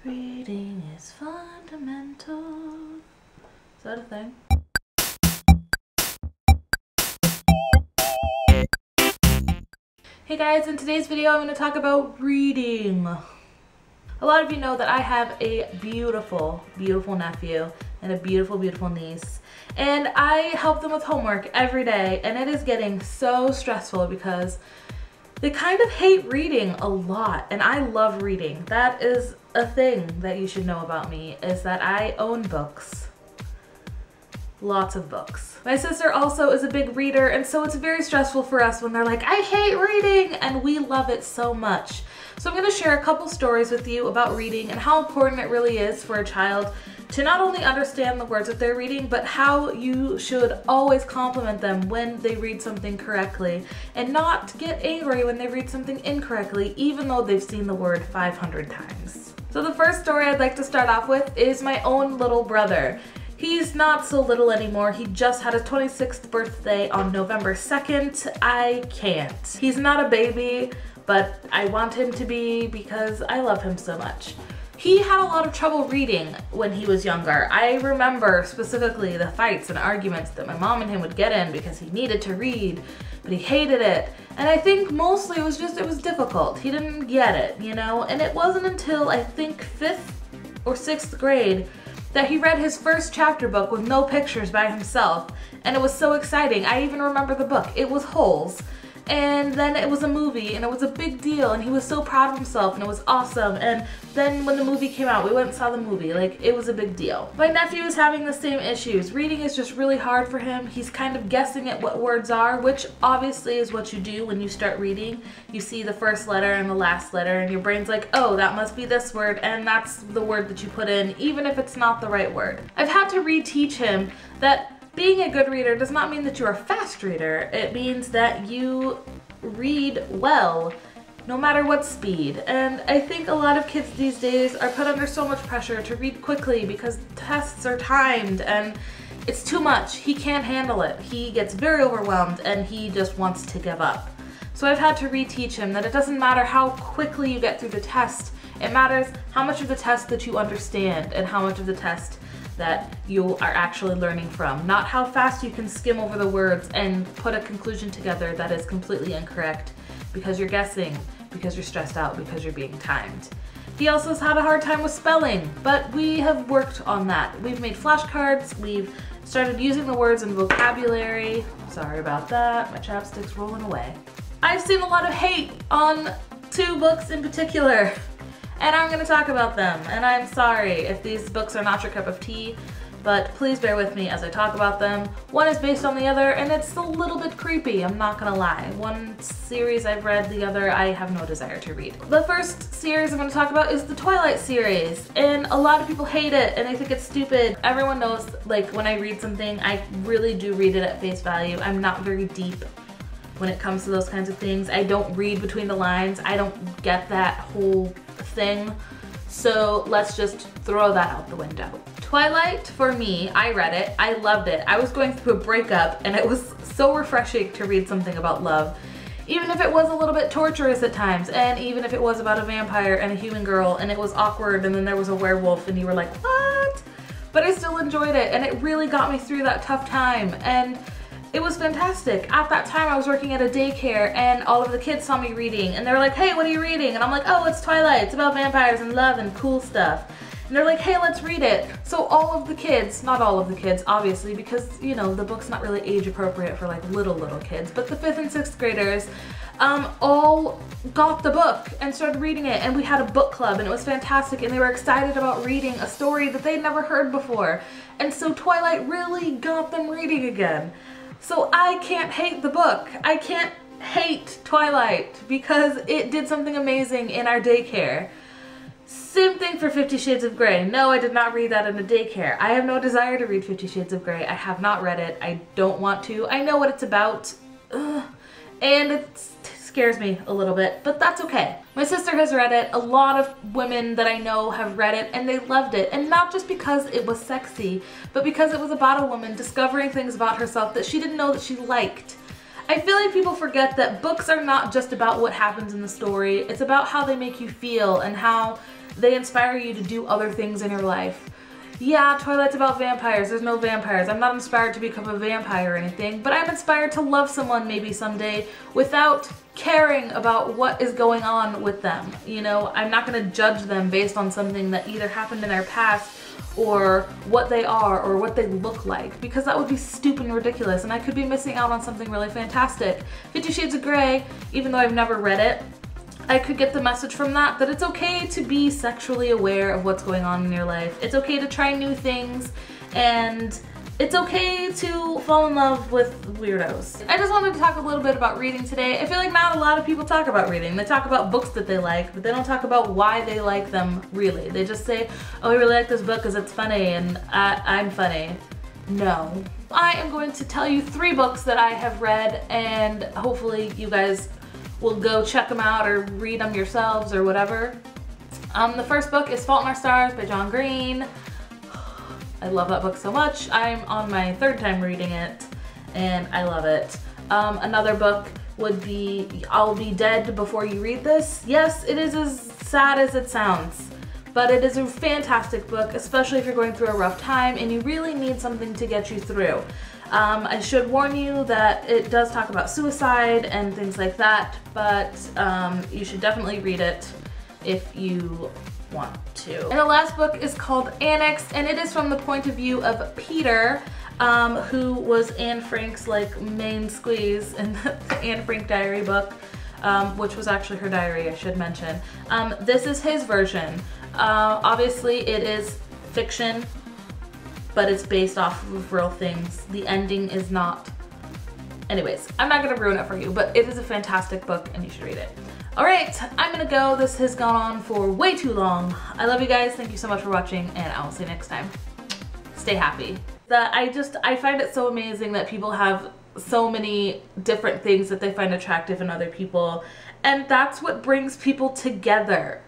Reading is fundamental. Is that a thing? Hey guys, in today's video I'm going to talk about reading. A lot of you know that I have a beautiful, beautiful nephew and a beautiful, beautiful niece. And I help them with homework every day, and it is getting so stressful because they kind of hate reading a lot, and I love reading. That is a thing that you should know about me, is that I own books. Lots of books. My sister also is a big reader, and so it's very stressful for us when they're like, I hate reading, and we love it so much. So I'm going to share a couple stories with you about reading and how important it really is for a child to not only understand the words that they're reading, but how you should always compliment them when they read something correctly and not get angry when they read something incorrectly, even though they've seen the word 500 times. So the first story I'd like to start off with is my own little brother. He's not so little anymore. He just had his 26th birthday on November 2nd. I can't. He's not a baby, but I want him to be because I love him so much. He had a lot of trouble reading when he was younger. I remember specifically the fights and arguments that my mom and him would get in because he needed to read, but he hated it. And I think mostly it was difficult. He didn't get it, you know? And it wasn't until I think 5th or 6th grade that he read his first chapter book with no pictures by himself, and it was so exciting. I even remember the book. It was Holes, and then it was a movie, and it was a big deal, and he was so proud of himself, and it was awesome. And then when the movie came out, we went and saw the movie. Like, it was a big deal. My nephew is having the same issues. Reading is just really hard for him. He's kind of guessing at what words are, which obviously is what you do when you start reading. You see the first letter and the last letter, and your brain's like, oh, that must be this word, and that's the word that you put in, even if it's not the right word. I've had to reteach him that being a good reader does not mean that you're a fast reader. It means that you read well, no matter what speed. And I think a lot of kids these days are put under so much pressure to read quickly because tests are timed and it's too much. He can't handle it. He gets very overwhelmed and he just wants to give up. So I've had to reteach him that it doesn't matter how quickly you get through the test. It matters how much of the test that you understand and how much of the test that you are actually learning from, not how fast you can skim over the words and put a conclusion together that is completely incorrect because you're guessing, because you're stressed out, because you're being timed. He also has had a hard time with spelling, but we have worked on that. We've made flashcards, we've started using the words in vocabulary. Sorry about that, my chapstick's rolling away. I've seen a lot of hate on 2 books in particular, and I'm going to talk about them, and I'm sorry if these books are not your cup of tea, but please bear with me as I talk about them. One is based on the other, and it's a little bit creepy, I'm not going to lie. One series I've read, the other I have no desire to read. The first series I'm going to talk about is the Twilight series, and a lot of people hate it, and I think it's stupid. Everyone knows, like, when I read something, I really do read it at face value. I'm not very deep when it comes to those kinds of things. I don't read between the lines. I don't get that whole thing. So let's just throw that out the window. Twilight, for me, I read it, I loved it. I was going through a breakup and it was so refreshing to read something about love. Even if it was a little bit torturous at times, and even if it was about a vampire and a human girl and it was awkward and then there was a werewolf and you were like, what? But I still enjoyed it and it really got me through that tough time. And it was fantastic. At that time I was working at a daycare and all of the kids saw me reading and they were like, hey, what are you reading? And I'm like, oh, it's Twilight. It's about vampires and love and cool stuff. And they're like, hey, let's read it. So all of the kids, not all of the kids, obviously, because, you know, the book's not really age appropriate for like little kids, but the 5th and 6th graders all got the book and started reading it, and we had a book club and it was fantastic, and they were excited about reading a story that they'd never heard before. And so Twilight really got them reading again. So I can't hate the book. I can't hate Twilight because it did something amazing in our daycare. Same thing for 50 Shades of Grey. No, I did not read that in a daycare. I have no desire to read 50 Shades of Grey. I have not read it. I don't want to. I know what it's about. Ugh. And it scares me a little bit, but that's okay. My sister has read it. A lot of women that I know have read it and they loved it. And not just because it was sexy, but because it was about a woman discovering things about herself that she didn't know that she liked. I feel like people forget that books are not just about what happens in the story. It's about how they make you feel and how they inspire you to do other things in your life. Yeah, Twilight's about vampires. There's no vampires. I'm not inspired to become a vampire or anything, but I'm inspired to love someone maybe someday without caring about what is going on with them. You know, I'm not going to judge them based on something that either happened in their past or what they are or what they look like, because that would be stupid and ridiculous, and I could be missing out on something really fantastic. 50 Shades of Grey, even though I've never read it, I could get the message from that it's okay to be sexually aware of what's going on in your life. It's okay to try new things, and it's okay to fall in love with weirdos. I just wanted to talk a little bit about reading today. I feel like not a lot of people talk about reading. They talk about books that they like, but they don't talk about why they like them really. They just say, oh, I really like this book because it's funny and I'm funny. No. I am going to tell you 3 books that I have read, and hopefully you guys will go check them out or read them yourselves or whatever. The first book is Fault in Our Stars by John Green. I love that book so much. I'm on my 3rd time reading it and I love it. Another book would be I'll Be Dead Before You Read This. Yes, it is as sad as it sounds, but it is a fantastic book, especially if you're going through a rough time and you really need something to get you through. I should warn you that it does talk about suicide and things like that, but you should definitely read it if you want to. And the last book is called Annex, and it is from the point of view of Peter, who was Anne Frank's like main squeeze in the Anne Frank diary book, which was actually her diary, I should mention. This is his version. Obviously it is fiction, but it's based off of real things. The ending is not. Anyways, I'm not gonna ruin it for you, but it is a fantastic book and you should read it. All right, I'm gonna go. This has gone on for way too long. I love you guys. Thank you so much for watching, and I will see you next time. Stay happy. I find it so amazing that people have so many different things that they find attractive in other people, and that's what brings people together.